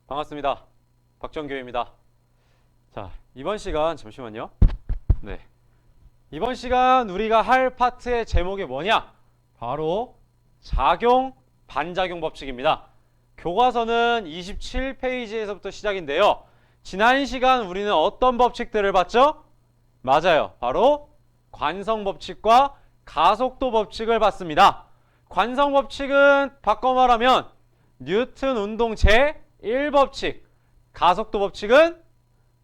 반갑습니다. 박정규입니다. 자, 이번 시간 잠시만요. 네. 이번 시간 우리가 할 파트의 제목이 뭐냐? 바로 작용, 반작용 법칙입니다. 교과서는 27페이지에서부터 시작인데요. 지난 시간 우리는 어떤 법칙들을 봤죠? 맞아요. 바로 관성 법칙과 가속도 법칙을 봤습니다. 관성 법칙은 바꿔 말하면 뉴턴 운동 제1법칙, 가속도 법칙은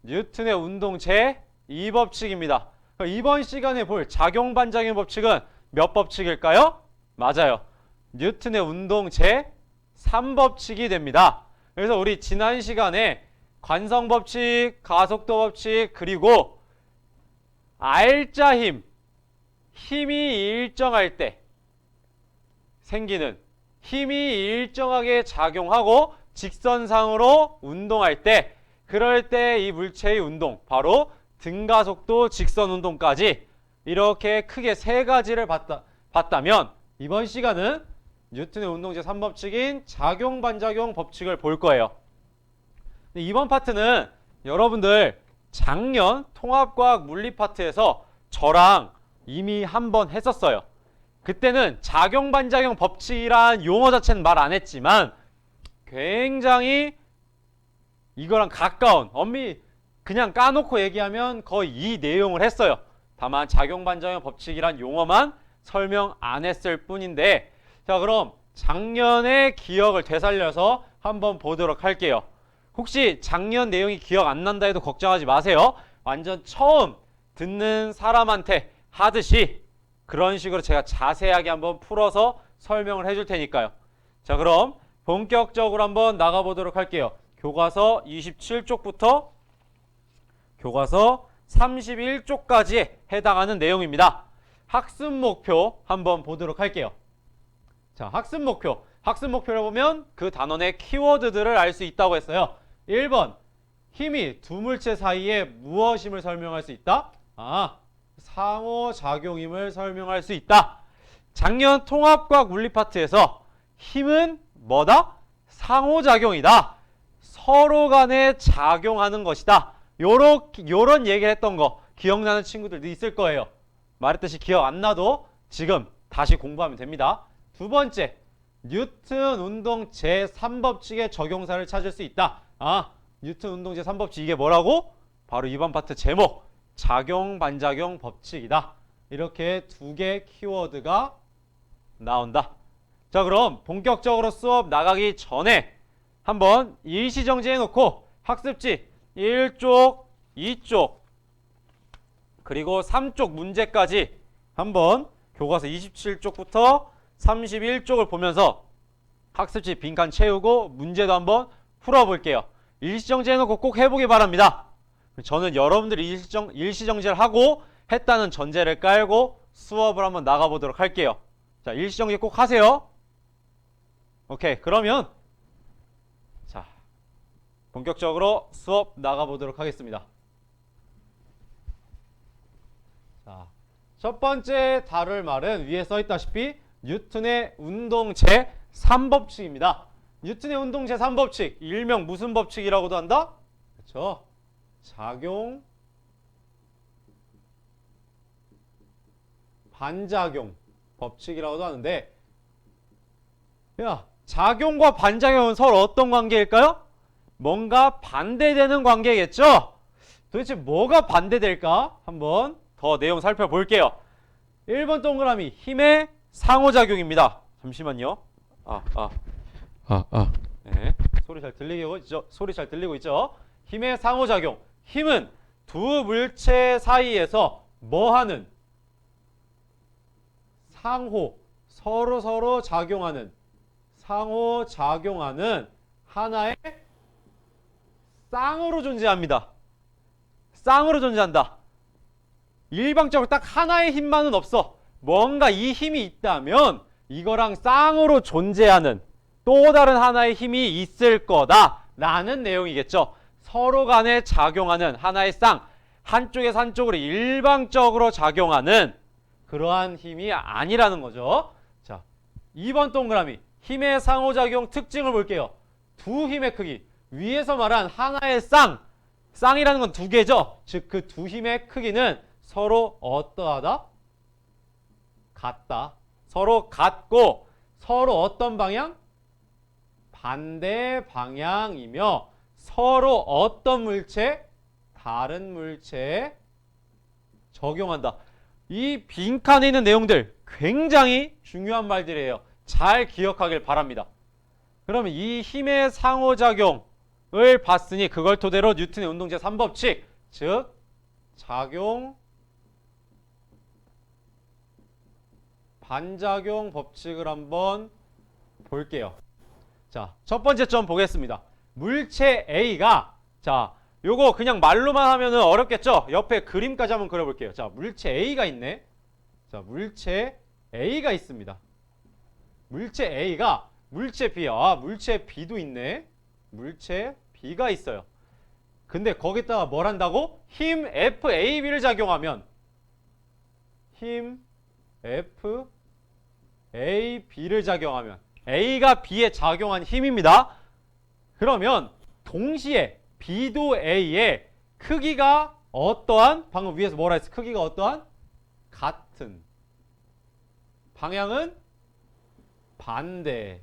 뉴턴의 운동 제2법칙입니다. 이번 시간에 볼 작용 반작용 법칙은 몇 법칙일까요? 맞아요. 뉴턴의 운동 제3법칙이 됩니다. 그래서 우리 지난 시간에 관성 법칙, 가속도 법칙, 그리고 R자 힘이 일정할 때 생기는, 힘이 일정하게 작용하고 직선상으로 운동할 때, 그럴 때 이 물체의 운동, 바로 등가속도, 직선운동까지 이렇게 크게 세 가지를 봤다면 이번 시간은 뉴턴의 운동 제3법칙인 작용 반작용 법칙을 볼 거예요. 이번 파트는 여러분들 작년 통합과학 물리 파트에서 저랑 이미 한번 했었어요. 그때는 작용 반작용 법칙이란 용어 자체는 말 안 했지만 굉장히 이거랑 가까운, 엄밀히 그냥 까놓고 얘기하면 거의 이 내용을 했어요. 다만 작용 반작용 법칙이란 용어만 설명 안 했을 뿐인데, 자, 그럼 작년의 기억을 되살려서 한번 보도록 할게요. 혹시 작년 내용이 기억 안 난다 해도 걱정하지 마세요. 완전 처음 듣는 사람한테 하듯이 그런 식으로 제가 자세하게 한번 풀어서 설명을 해줄 테니까요. 자, 그럼 본격적으로 한번 나가보도록 할게요. 교과서 27쪽부터 교과서 31쪽까지에 해당하는 내용입니다. 학습 목표 한번 보도록 할게요. 자, 학습 목표를 보면 그 단원의 키워드들을 알 수 있다고 했어요. 1번, 힘이 두 물체 사이에 무엇임을 설명할 수 있다? 상호작용임을 설명할 수 있다. 작년 통합과학 물리 파트에서 힘은 뭐다? 상호작용이다. 서로 간에 작용하는 것이다. 요런 얘기를 했던 거 기억나는 친구들도 있을 거예요. 말했듯이 기억 안 나도 지금 다시 공부하면 됩니다. 두 번째, 뉴턴 운동 제3법칙의 적용사를 찾을 수 있다. 뉴턴 운동 제3법칙, 이게 뭐라고? 바로 이번 파트 제목, 작용 반작용 법칙이다. 이렇게 두 개 키워드가 나온다. 자, 그럼 본격적으로 수업 나가기 전에 한번 일시정지 해놓고 학습지 1쪽, 2쪽, 그리고 3쪽 문제까지 한번 교과서 27쪽부터 31쪽을 보면서 학습지 빈칸 채우고 문제도 한번 풀어볼게요. 일시정지 해놓고 꼭 해보기 바랍니다. 저는 여러분들이 일시정지를 하고 했다는 전제를 깔고 수업을 한번 나가보도록 할게요. 자, 일시정지 꼭 하세요. 오케이, 그러면 자, 본격적으로 수업 나가보도록 하겠습니다. 자, 첫 번째 다룰 말은 위에 써있다시피 뉴턴의 운동 제3법칙입니다. 뉴턴의 운동 제3법칙, 일명 무슨 법칙이라고도 한다? 그렇죠. 작용 반작용 법칙이라고도 하는데, 작용과 반작용은 서로 어떤 관계일까요? 뭔가 반대되는 관계겠죠? 도대체 뭐가 반대될까? 한번 더 내용 살펴볼게요. 1번 동그라미, 힘의 상호작용입니다. 잠시만요. 네, 소리 잘 들리고 있죠? 힘의 상호작용. 힘은 두 물체 사이에서 뭐하는? 서로 작용하는, 상호작용하는 하나의 쌍으로 존재합니다. 쌍으로 존재한다. 일방적으로 딱 하나의 힘만은 없어. 뭔가 이 힘이 있다면 이거랑 쌍으로 존재하는 또 다른 하나의 힘이 있을 거다 라는 내용이겠죠. 서로 간에 작용하는 하나의 쌍, 한쪽에서 한쪽으로 일방적으로 작용하는 그러한 힘이 아니라는 거죠. 자, 2번 동그라미, 힘의 상호작용 특징을 볼게요. 두 힘의 크기, 위에서 말한 하나의 쌍이라는 건 두 개죠. 즉 그 두 힘의 크기는 서로 어떠하다? 같다. 서로 같고 서로 어떤 방향? 반대 방향이며 서로 어떤 물체? 다른 물체에 적용한다. 이 빈칸에 있는 내용들 굉장히 중요한 말들이에요. 잘 기억하길 바랍니다. 그러면 이 힘의 상호작용을 봤으니 그걸 토대로 뉴턴의 운동 제3법칙, 즉 작용, 반작용 법칙을 한번 볼게요. 자, 첫 번째 점 보겠습니다. 물체 A가, 자, 요거 그냥 말로만 하면은 어렵겠죠? 옆에 그림까지 한번 그려볼게요. 자, 물체 A가 있네. 자, 물체 A가 있습니다. 물체 A가 물체 B야. 물체 B도 있네. 물체 B가 있어요. 근데 거기다가 뭘 한다고? 힘 FAB를 작용하면 힘 FAB를 작용하면 A가 B에 작용한 힘입니다. 그러면 동시에 B도 A의 크기가 어떠한, 방금 위에서 뭐라 했어? 크기가 어떠한? 같은. 방향은 반대.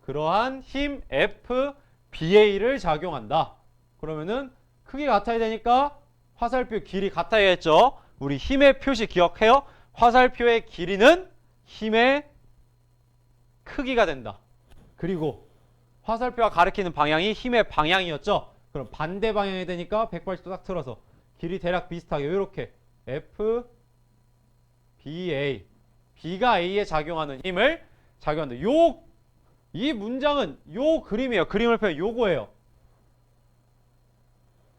그러한 힘 FBA를 작용한다. 그러면은 크기가 같아야 되니까 화살표 길이 같아야겠죠. 우리 힘의 표시 기억해요. 화살표의 길이는 힘의 크기가 된다. 그리고 화살표가 가리키는 방향이 힘의 방향이었죠. 그럼 반대 방향이 되니까 180도 딱 틀어서 길이 대략 비슷하게 이렇게 FBA, B가 A에 작용하는 힘을 작용한다. 이 문장은 요 그림이에요. 그림을 펴면 요거예요.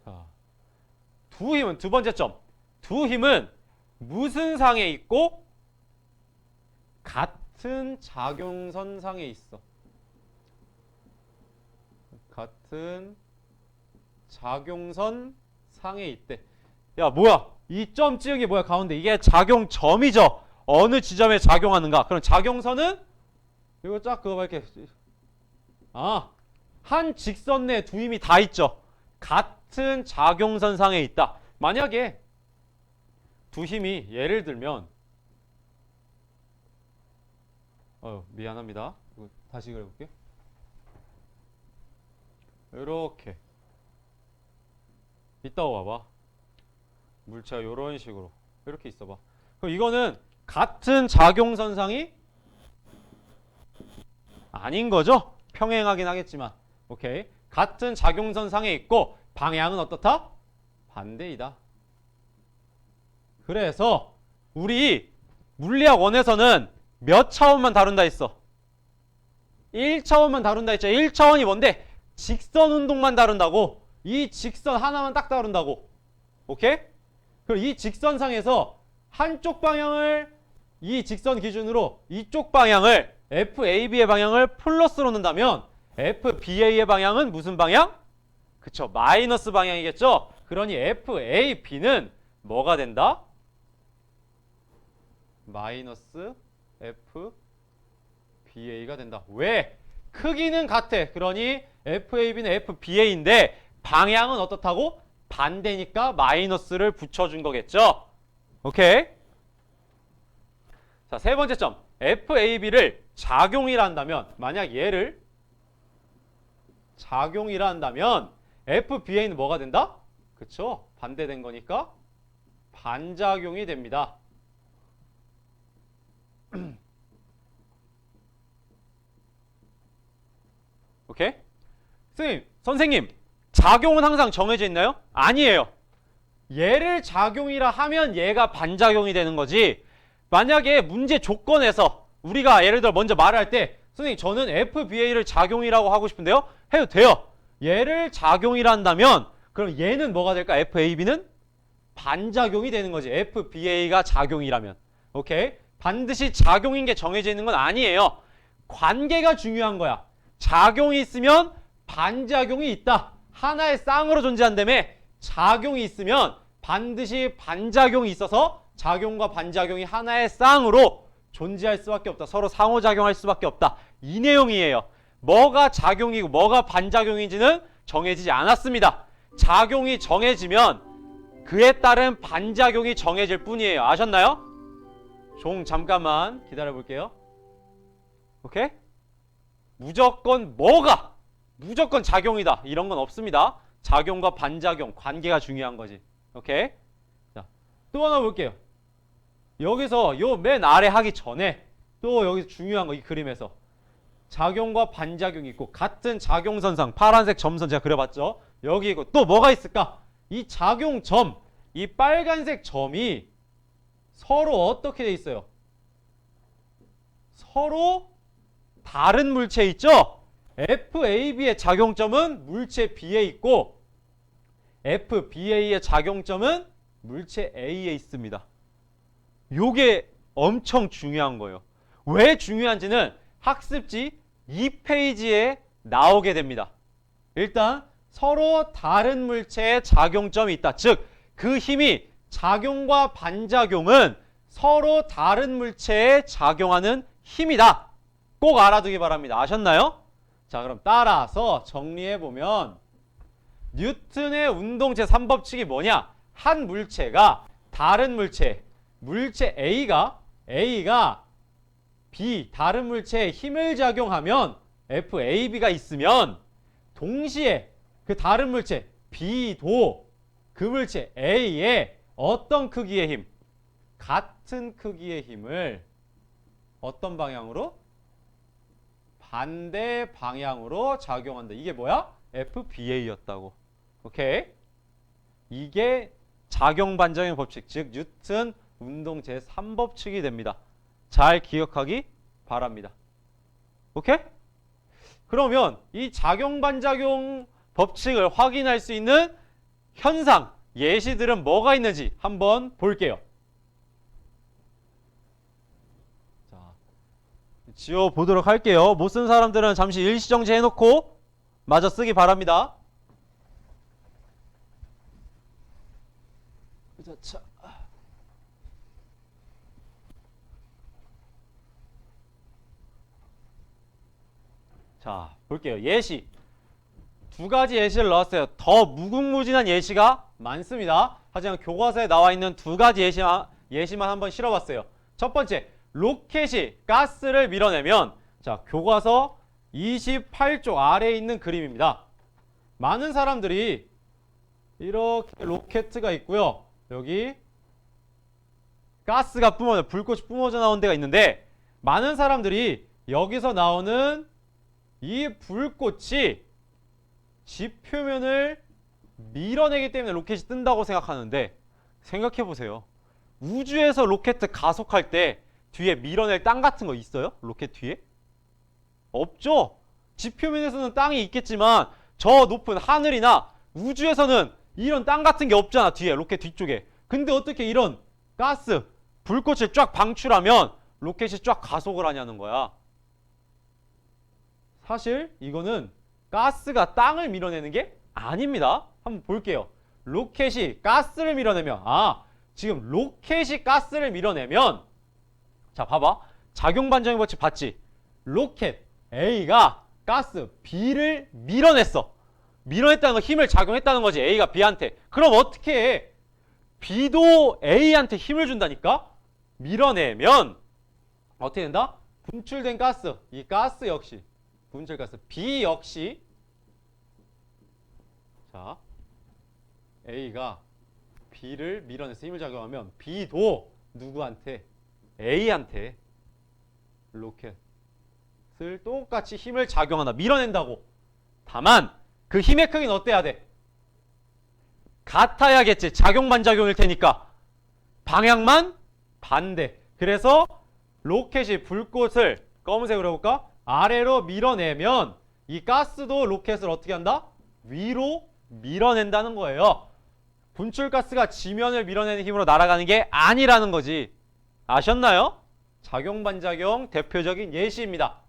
자, 두 힘은 두 번째 점. 두 힘은 무슨 상에 있고 같은 작용선 상에 있어. 같은 작용선 상에 있대. 야, 뭐야? 이 점 지역이 뭐야? 가운데 이게 작용점이죠. 어느 지점에 작용하는가? 그럼 작용선은 이거 쫙 그거 이렇게 한 직선 내 두 힘이 다 있죠. 같은 작용선 상에 있다. 만약에 두 힘이 예를 들면 미안합니다. 이거 다시 그려볼게. 이렇게 있다고 봐봐. 물체가 이런 식으로 이렇게 있어봐. 그럼 이거는 같은 작용선상이 아닌 거죠? 평행하긴 하겠지만. 오케이. 같은 작용선상에 있고 방향은 어떻다? 반대이다. 그래서 우리 물리학 1에서는 몇 차원만 다룬다 했어? 1차원만 다룬다 했죠. 1차원이 뭔데? 직선 운동만 다룬다고. 이 직선 하나만 딱 다룬다고. 오케이? 그럼 이 직선상에서 한쪽 방향을 이 직선 기준으로 이쪽 방향을 FAB의 방향을 플러스로 넣는다면 FBA의 방향은 무슨 방향? 그쵸, 마이너스 방향이겠죠. 그러니 FAB는 뭐가 된다? 마이너스 FBA가 된다. 왜? 크기는 같아. 그러니 FAB는 FBA인데 방향은 어떻다고? 반대니까 마이너스를 붙여준 거겠죠. 오케이? 자, 세 번째 점. FAB를 작용이라 한다면, 만약 얘를 작용이라 한다면 FBA는 뭐가 된다? 그쵸? 반대된 거니까 반작용이 됩니다. 오케이? 선생님, 작용은 항상 정해져 있나요? 아니에요. 얘를 작용이라 하면 얘가 반작용이 되는 거지. 만약에 문제 조건에서 우리가 예를 들어 먼저 말을 할 때 선생님 저는 FBA를 작용이라고 하고 싶은데요? 해도 돼요. 얘를 작용이라 한다면 그럼 얘는 뭐가 될까? FAB는 반작용이 되는 거지. FBA가 작용이라면. 오케이? 반드시 작용인 게 정해져 있는 건 아니에요. 관계가 중요한 거야. 작용이 있으면 반작용이 있다. 하나의 쌍으로 존재한다며. 작용이 있으면 반드시 반작용이 있어서 작용과 반작용이 하나의 쌍으로 존재할 수밖에 없다. 서로 상호작용할 수밖에 없다. 이 내용이에요. 뭐가 작용이고 뭐가 반작용인지는 정해지지 않았습니다. 작용이 정해지면 그에 따른 반작용이 정해질 뿐이에요. 아셨나요? 잠깐만 기다려 볼게요. 오케이? 무조건 무조건 작용이다 이런 건 없습니다. 작용과 반작용 관계가 중요한 거지. 오케이? 자, 또 하나 볼게요. 여기서 요 맨 아래 하기 전에 또 여기서 중요한 거 이 그림에서 작용과 반작용이 있고 같은 작용선상 파란색 점선 제가 그려봤죠. 여기 있고 또 뭐가 있을까? 이 작용점 이 빨간색 점이 서로 어떻게 돼 있어요? 서로 다른 물체 있죠? FAB의 작용점은 물체 B에 있고 FBA의 작용점은 물체 A에 있습니다. 요게 엄청 중요한 거예요. 왜 중요한지는 학습지 2페이지에 나오게 됩니다. 일단 서로 다른 물체의 작용점이 있다. 즉, 그 힘이 작용과 반작용은 서로 다른 물체에 작용하는 힘이다. 꼭 알아두기 바랍니다. 아셨나요? 자, 그럼 따라서 정리해보면 뉴턴의 운동 제3법칙이 뭐냐? 한 물체가 다른 물체 A가 B, 다른 물체에 힘을 작용하면 FAB가 있으면 동시에 그 다른 물체 B도 그 물체 A에 어떤 크기의 힘? 같은 크기의 힘을 어떤 방향으로? 반대 방향으로 작용한다. 이게 뭐야? FBA였다고. 오케이? 이게 작용 반작용 법칙, 즉 뉴턴 운동 제3법칙이 됩니다. 잘 기억하기 바랍니다. 오케이? 그러면 이 작용 반작용 법칙을 확인할 수 있는 현상, 예시들은 뭐가 있는지 한번 볼게요. 자, 지워보도록 할게요. 못 쓴 사람들은 잠시 일시정지 해놓고 마저 쓰기 바랍니다. 자, 볼게요. 예시. 두 가지 예시를 넣었어요. 더 무궁무진한 예시가 많습니다. 하지만 교과서에 나와 있는 두 가지 예시만 한번 실어봤어요. 첫 번째, 로켓이 가스를 밀어내면, 자, 교과서 28쪽 아래에 있는 그림입니다. 많은 사람들이 이렇게 로켓가 있고요. 여기 가스가 불꽃이 뿜어져 나온 데가 있는데, 많은 사람들이 여기서 나오는 이 불꽃이 지표면을 밀어내기 때문에 로켓이 뜬다고 생각하는데, 생각해보세요. 우주에서 로켓 가속할 때 뒤에 밀어낼 땅 같은 거 있어요? 로켓 뒤에? 없죠? 지표면에서는 땅이 있겠지만 저 높은 하늘이나 우주에서는 이런 땅 같은 게 없잖아. 뒤에 로켓 뒤쪽에. 근데 어떻게 이런 가스, 불꽃을 쫙 방출하면 로켓이 쫙 가속을 하냐는 거야. 사실 이거는 가스가 땅을 밀어내는 게 아닙니다. 한번 볼게요. 로켓이 가스를 밀어내면, 지금 로켓이 가스를 밀어내면, 자, 봐봐. 작용 반작용 법칙 봤지? 로켓 A가 가스 B를 밀어냈어. 밀어냈다는 건 힘을 작용했다는 거지. A가 B한테. 그럼 어떻게 해? B도 A한테 힘을 준다니까? 밀어내면 어떻게 된다? 분출된 가스, 이 가스 역시 분출가스 B 역시, 자, A가 B를 밀어내서 힘을 작용하면 B도 누구한테? A한테 로켓을 똑같이 힘을 작용한다. 밀어낸다고. 다만 그 힘의 크기는 어때야 돼? 같아야겠지. 작용 반작용일 테니까. 방향만 반대. 그래서 로켓이 불꽃을 검은색으로 해볼까? 아래로 밀어내면 이 가스도 로켓을 어떻게 한다? 위로 밀어낸다는 거예요. 분출가스가 지면을 밀어내는 힘으로 날아가는 게 아니라는 거지. 아셨나요? 작용 반작용 대표적인 예시입니다.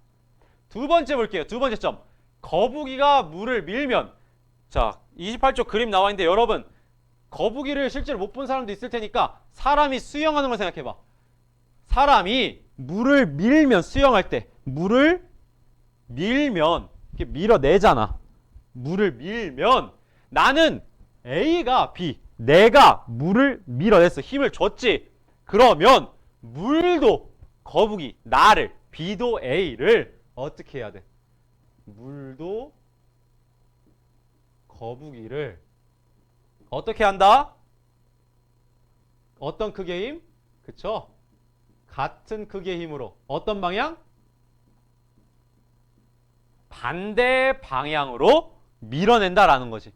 두 번째 볼게요. 두 번째 점. 거북이가 물을 밀면, 자, 28쪽 그림 나와 있는데 여러분 거북이를 실제로 못 본 사람도 있을 테니까 사람이 수영하는 걸 생각해봐. 사람이 물을 밀면, 수영할 때 물을 밀면 이렇게 밀어내잖아. 물을 밀면 나는 A가 B, 내가 물을 밀어냈어. 힘을 줬지. 그러면 물도 거북이 나를, B도 A를 어떻게 해야 돼? 물도 거북이를 어떻게 한다? 어떤 크기의 힘? 그쵸? 같은 크기의 힘으로 어떤 방향? 반대 방향으로 밀어낸다라는 거지.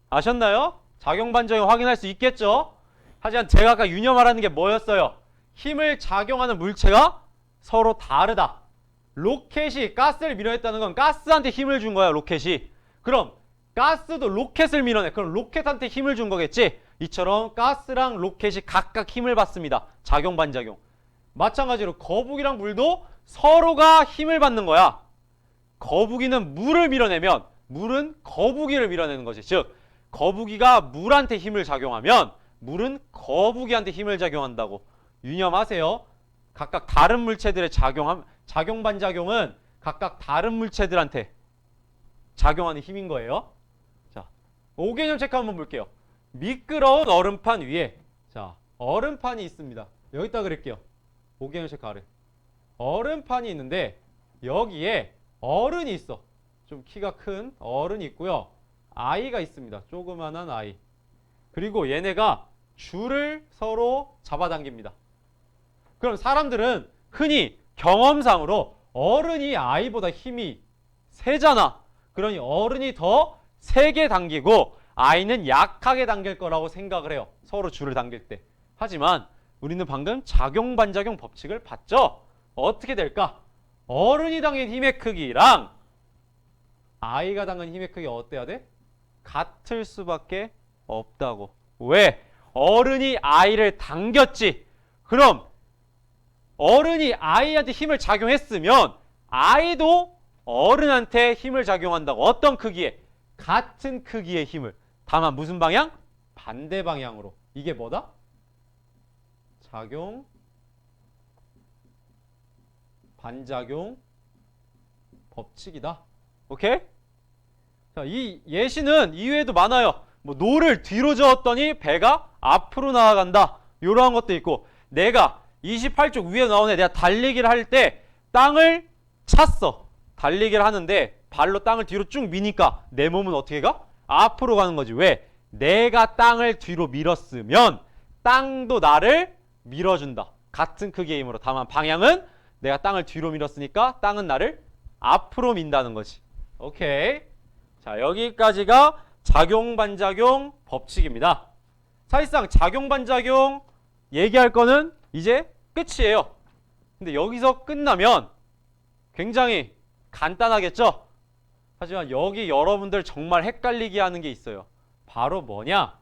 아셨나요? 작용반작용 확인할 수 있겠죠? 하지만 제가 아까 유념하라는 게 뭐였어요? 힘을 작용하는 물체가 서로 다르다. 로켓이 가스를 밀어냈다는 건 가스한테 힘을 준 거야, 로켓이. 그럼 가스도 로켓을 밀어내. 그럼 로켓한테 힘을 준 거겠지? 이처럼 가스랑 로켓이 각각 힘을 받습니다. 작용, 반작용. 마찬가지로 거북이랑 물도 서로가 힘을 받는 거야. 거북이는 물을 밀어내면 물은 거북이를 밀어내는 거지. 즉, 거북이가 물한테 힘을 작용하면 물은 거북이한테 힘을 작용한다고. 유념하세요. 각각 다른 물체들의 작용, 반작용은 각각 다른 물체들한테 작용하는 힘인 거예요. 자, 5개념 체크 한번 볼게요. 미끄러운 얼음판 위에, 자, 얼음판이 있습니다. 여기다 그릴게요. 5개념 체크 아래. 얼음판이 있는데 여기에 어른이 있어. 좀 키가 큰 어른이 있고요. 아이가 있습니다. 조그만한 아이. 그리고 얘네가 줄을 서로 잡아당깁니다. 그럼 사람들은 흔히 경험상으로 어른이 아이보다 힘이 세잖아. 그러니 어른이 더 세게 당기고 아이는 약하게 당길 거라고 생각을 해요. 서로 줄을 당길 때. 하지만 우리는 방금 작용, 반작용 법칙을 봤죠? 어떻게 될까? 어른이 당긴 힘의 크기랑 아이가 당긴 힘의 크기가 어때야 돼? 같을 수밖에 없다고. 왜? 어른이 아이를 당겼지. 그럼 어른이 아이한테 힘을 작용했으면 아이도 어른한테 힘을 작용한다고. 어떤 크기에? 같은 크기의 힘을. 다만 무슨 방향? 반대 방향으로. 이게 뭐다? 작용, 반작용 법칙이다. 오케이? 자, 이 예시는 이외에도 많아요. 뭐 노를 뒤로 저었더니 배가 앞으로 나아간다. 이러한 것도 있고, 내가 28쪽 위에 나오네. 내가 달리기를 할 때 땅을 찼어. 달리기를 하는데 발로 땅을 뒤로 쭉 미니까 내 몸은 어떻게 가? 앞으로 가는 거지. 왜? 내가 땅을 뒤로 밀었으면 땅도 나를 밀어준다. 같은 크기의 힘으로. 다만 방향은 내가 땅을 뒤로 밀었으니까 땅은 나를 앞으로 민다는 거지. 오케이. 자, 여기까지가 작용, 반작용 법칙입니다. 사실상 작용, 반작용 얘기할 거는 이제 끝이에요. 근데 여기서 끝나면 굉장히 간단하겠죠? 하지만 여기 여러분들 정말 헷갈리게 하는 게 있어요. 바로 뭐냐?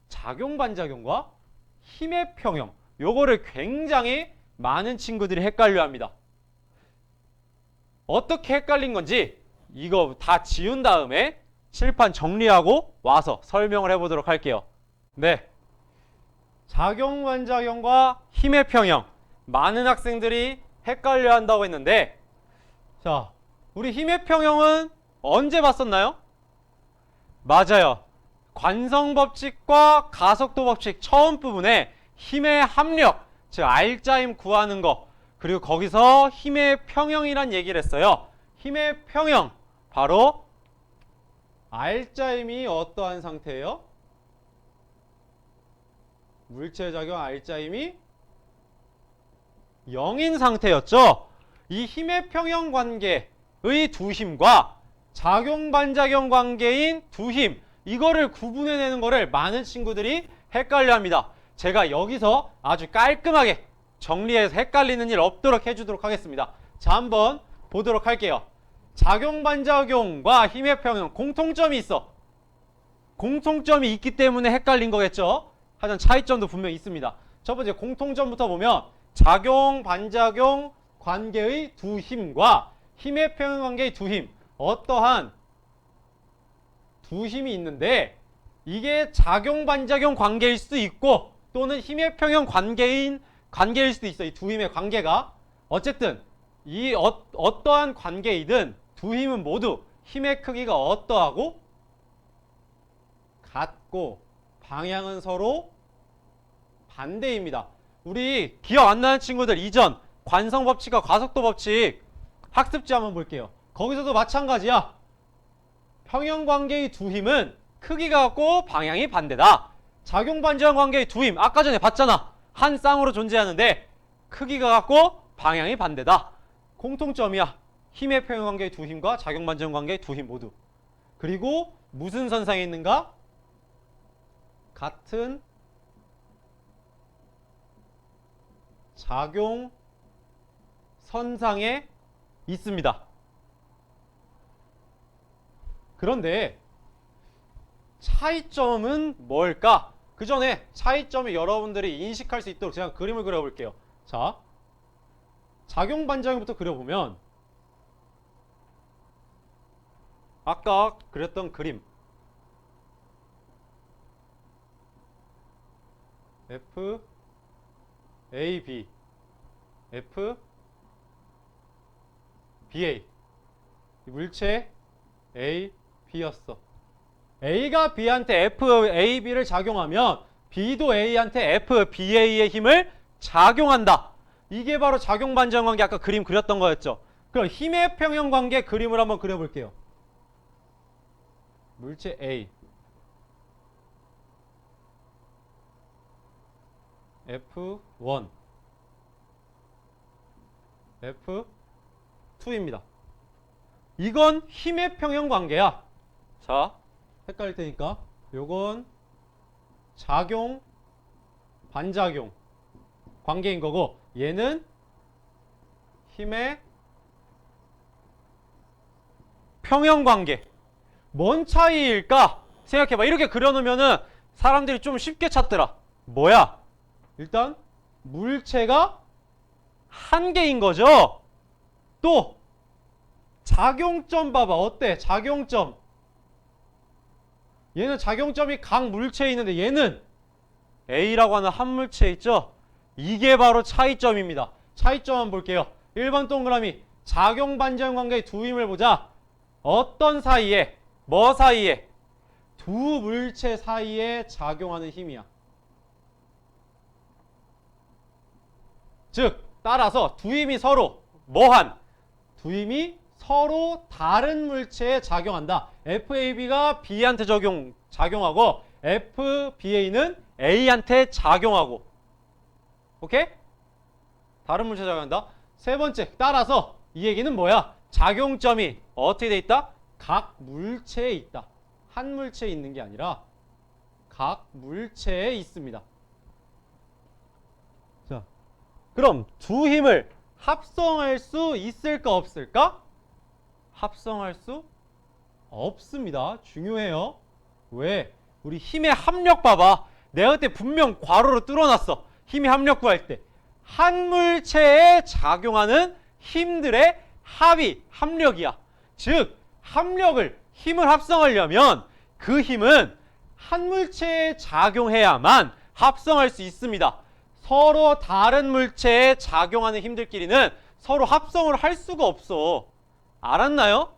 작용, 반작용과 힘의 평형. 요거를 굉장히 많은 친구들이 헷갈려 합니다. 어떻게 헷갈린 건지 이거 다 지운 다음에 칠판 정리하고 와서 설명을 해보도록 할게요. 네, 작용, 반작용과 힘의 평형. 많은 학생들이 헷갈려 한다고 했는데, 자, 우리 힘의 평형은 언제 봤었나요? 맞아요. 관성법칙과 가속도 법칙 처음 부분에 힘의 합력, 즉 R자 힘 구하는 거, 그리고 거기서 힘의 평형이란 얘기를 했어요. 힘의 평형, 바로 R자 힘이 어떠한 상태예요? 물체 작용 R자 힘이 0인 상태였죠. 이 힘의 평형 관계의 두 힘과 작용, 반작용 관계인 두 힘, 이거를 구분해내는 거를 많은 친구들이 헷갈려 합니다. 제가 여기서 아주 깔끔하게 정리해서 헷갈리는 일 없도록 해주도록 하겠습니다. 자, 한번 보도록 할게요. 작용, 반작용과 힘의 평형 공통점이 있어. 공통점이 있기 때문에 헷갈린 거겠죠. 하지만 차이점도 분명히 있습니다. 첫 번째 공통점부터 보면 작용, 반작용 관계의 두 힘과 힘의 평형 관계의 두 힘, 어떠한 두 힘이 있는데 이게 작용, 반작용 관계일 수도 있고 또는 힘의 평형 관계일 수도 있어. 이 두 힘의 관계가. 어쨌든 이 어떠한 관계이든 두 힘은 모두 힘의 크기가 어떠하고 같고 방향은 서로 반대입니다. 우리 기억 안 나는 친구들 이전 관성 법칙과 과속도 법칙 학습지 한번 볼게요. 거기서도 마찬가지야. 평형 관계의 두 힘은 크기가 같고 방향이 반대다. 작용 반전 관계의 두 힘 아까 전에 봤잖아. 한 쌍으로 존재하는데 크기가 같고 방향이 반대다. 공통점이야. 힘의 평형 관계의 두 힘과 작용 반전 관계의 두 힘 모두. 그리고 무슨 선상에 있는가? 같은 작용 선상에 있습니다. 그런데 차이점은 뭘까? 그 전에 차이점을 여러분들이 인식할 수 있도록 제가 그림을 그려볼게요. 자, 작용 반작용부터 그려보면 아까 그렸던 그림 F, A, B F, BA 물체 A, B였어. A가 B한테 F, A, B를 작용하면 B도 A한테 F, BA의 힘을 작용한다. 이게 바로 작용 반전 관계 아까 그림 그렸던 거였죠. 그럼 힘의 평형 관계 그림을 한번 그려볼게요. 물체 A F1 F2입니다. 이건 힘의 평형 관계야. 자, 헷갈릴 테니까 요건 작용 반작용 관계인 거고 얘는 힘의 평형 관계. 뭔 차이일까? 생각해봐. 이렇게 그려놓으면은 사람들이 좀 쉽게 찾더라. 뭐야? 일단 물체가 한 개인 거죠. 또 작용점 봐봐. 어때? 작용점. 얘는 작용점이 각 물체에 있는데 얘는 A라고 하는 한 물체에 있죠. 이게 바로 차이점입니다. 차이점 한번 볼게요. 1번 동그라미 작용 반전 관계의 두 힘을 보자. 어떤 사이에? 뭐 사이에? 두 물체 사이에 작용하는 힘이야. 즉 따라서 두 힘이 서로 뭐한? 두 힘이 서로 다른 물체에 작용한다. FAB가 B한테 작용하고 FBA는 A한테 작용하고. 오케이? 다른 물체에 작용한다. 세 번째, 따라서 이 얘기는 뭐야? 작용점이 어떻게 돼 있다? 각 물체에 있다. 한 물체에 있는 게 아니라 각 물체에 있습니다. 자, 그럼 두 힘을 합성할 수 있을까 없을까? 합성할 수 없습니다. 중요해요. 왜? 우리 힘의 합력 봐봐. 내가 그때 분명 괄호로 뚫어놨어. 힘의 합력 구할 때. 한 물체에 작용하는 힘들의 합이 합력이야. 즉 합력을 힘을 합성하려면 그 힘은 한 물체에 작용해야만 합성할 수 있습니다. 서로 다른 물체에 작용하는 힘들끼리는 서로 합성을 할 수가 없어. 알았나요?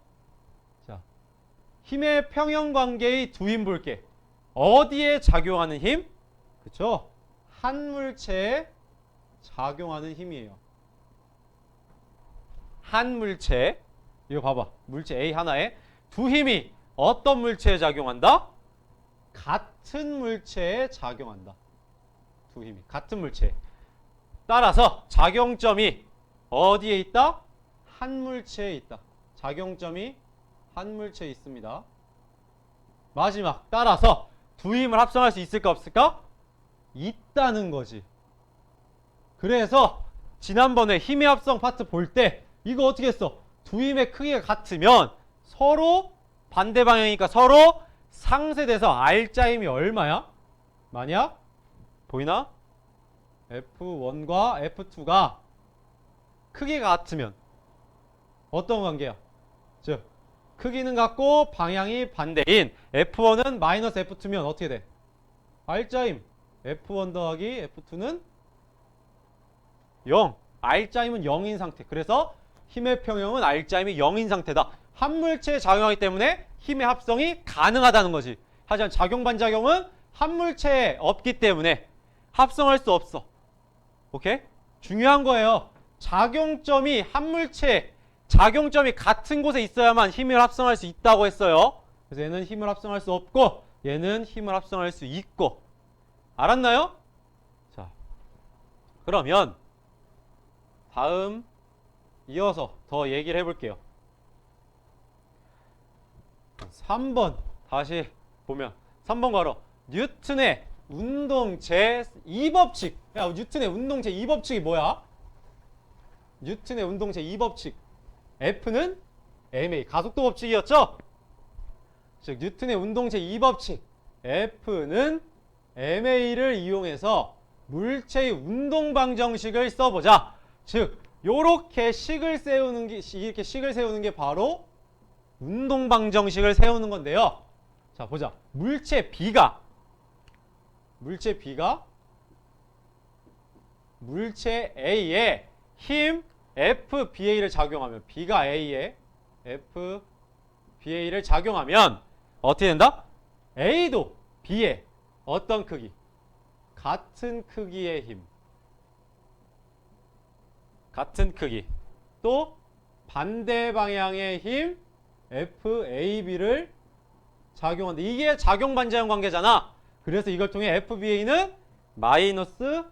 자, 힘의 평형 관계의 두 힘 볼게. 어디에 작용하는 힘? 그쵸? 한 물체에 작용하는 힘이에요. 한 물체, 이거 봐봐. 물체 A 하나에 두 힘이 어떤 물체에 작용한다? 같은 물체에 작용한다. 두 힘이 같은 물체에. 따라서 작용점이 어디에 있다? 한 물체에 있다. 작용점이 한 물체에 있습니다. 마지막, 따라서 두 힘을 합성할 수 있을까 없을까? 있다는 거지. 그래서 지난번에 힘의 합성 파트 볼 때 이거 어떻게 했어? 두 힘의 크기가 같으면 서로 반대 방향이니까 서로 상쇄돼서 R자 힘이 얼마야? 만약 보이나? F1과 F2가 크기가 같으면 어떤 관계야? 즉 크기는 같고 방향이 반대인 F1은 마이너스 F2면 어떻게 돼? R자 힘 F1 더하기 F2는 0. R자임은 0인 상태. 그래서 힘의 평형은 R자임이 0인 상태다. 한 물체에 작용하기 때문에 힘의 합성이 가능하다는 거지. 하지만 작용 반작용은 한 물체에 없기 때문에 합성할 수 없어. 오케이? 중요한 거예요. 작용점이 한 물체에 작용점이 같은 곳에 있어야만 힘을 합성할 수 있다고 했어요. 그래서 얘는 힘을 합성할 수 없고 얘는 힘을 합성할 수 있고. 알았나요? 자, 그러면 다음 이어서 더 얘기를 해볼게요. 3번 다시 보면 3번 가로 뉴턴의 운동 제2법칙. 야, 뉴턴의 운동 제2법칙이 뭐야? 뉴턴의 운동 제2법칙. F는 ma 가속도 법칙이었죠? 즉 뉴턴의 운동 제2법칙 F는 ma를 이용해서 물체의 운동 방정식을 써보자. 즉 요렇게 식을 세우는 게 이렇게 식을 세우는 게 바로 운동 방정식을 세우는 건데요. 자, 보자. 물체 B가 물체 A에 힘 FBA를 작용하면 B가 A에 FBA를 작용하면 어떻게 된다? A도 B에 어떤 크기? 같은 크기의 힘. 같은 크기. 또 반대 방향의 힘 FAB를 작용한다. 이게 작용 반작용 관계잖아. 그래서 이걸 통해 FBA는 마이너스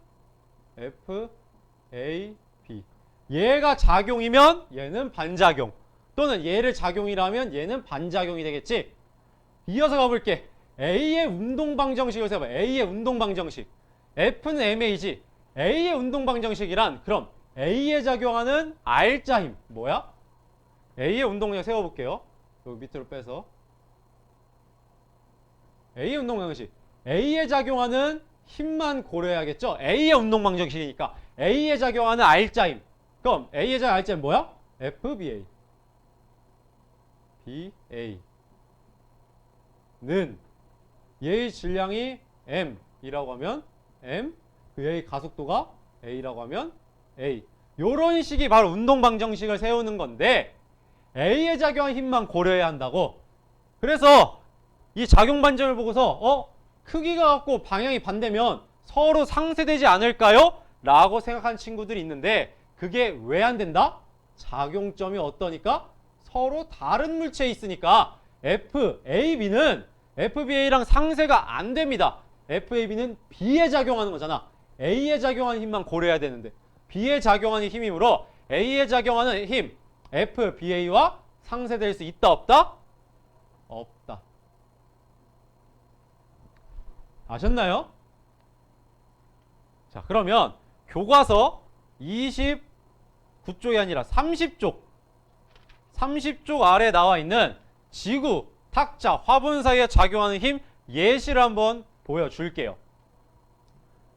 FAB. 얘가 작용이면 얘는 반작용. 또는 얘를 작용이라면 얘는 반작용이 되겠지. 이어서 가볼게. A의 운동 방정식을 세워봐. A의 운동 방정식. F는 MA지. A의 운동 방정식이란 그럼 A에 작용하는 R자 힘. 뭐야? A의 운동 방정식 세워볼게요. 여기 밑으로 빼서. A의 운동 방정식. A에 작용하는 힘만 고려해야겠죠? A의 운동 방정식이니까. A에 작용하는 R자 힘. 그럼 A에 작용하는 R자 힘 뭐야? FBA. BA는 얘의 질량이 M이라고 하면 M, 그 얘의 가속도가 A라고 하면 A. 요런 식이 바로 운동 방정식을 세우는 건데 A에 작용한 힘만 고려해야 한다고. 그래서 이 작용 반정을 보고서 크기가 같고 방향이 반대면 서로 상쇄되지 않을까요? 라고 생각한 친구들이 있는데 그게 왜 안 된다? 작용점이 어떠니까? 서로 다른 물체에 있으니까 FAB는 FBA랑 상쇄가 안 됩니다. FAB는 B에 작용하는 거잖아. A에 작용하는 힘만 고려해야 되는데 B에 작용하는 힘이므로 A에 작용하는 힘 FBA와 상쇄될 수 있다 없다? 없다. 아셨나요? 자, 그러면 교과서 29쪽이 아니라 30쪽 아래 나와 있는 지구, 탁자, 화분 사이에 작용하는 힘 예시를 한번 보여줄게요.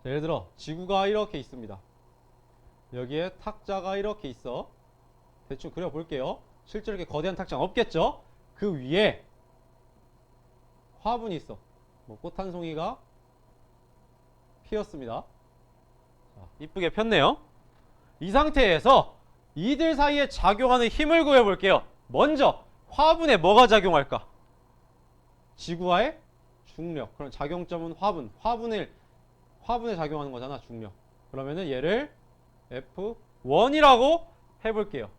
자, 예를 들어 지구가 이렇게 있습니다. 여기에 탁자가 이렇게 있어. 대충 그려볼게요. 실제로 이렇게 거대한 탁자는 없겠죠? 그 위에 화분이 있어. 뭐 꽃 한 송이가 피었습니다. 자, 이쁘게 폈네요. 이 상태에서 이들 사이에 작용하는 힘을 구해볼게요. 먼저 화분에 뭐가 작용할까? 지구와의 중력. 그럼 작용점은 화분에 작용하는 거잖아, 중력. 그러면은 얘를 F1이라고 해볼게요.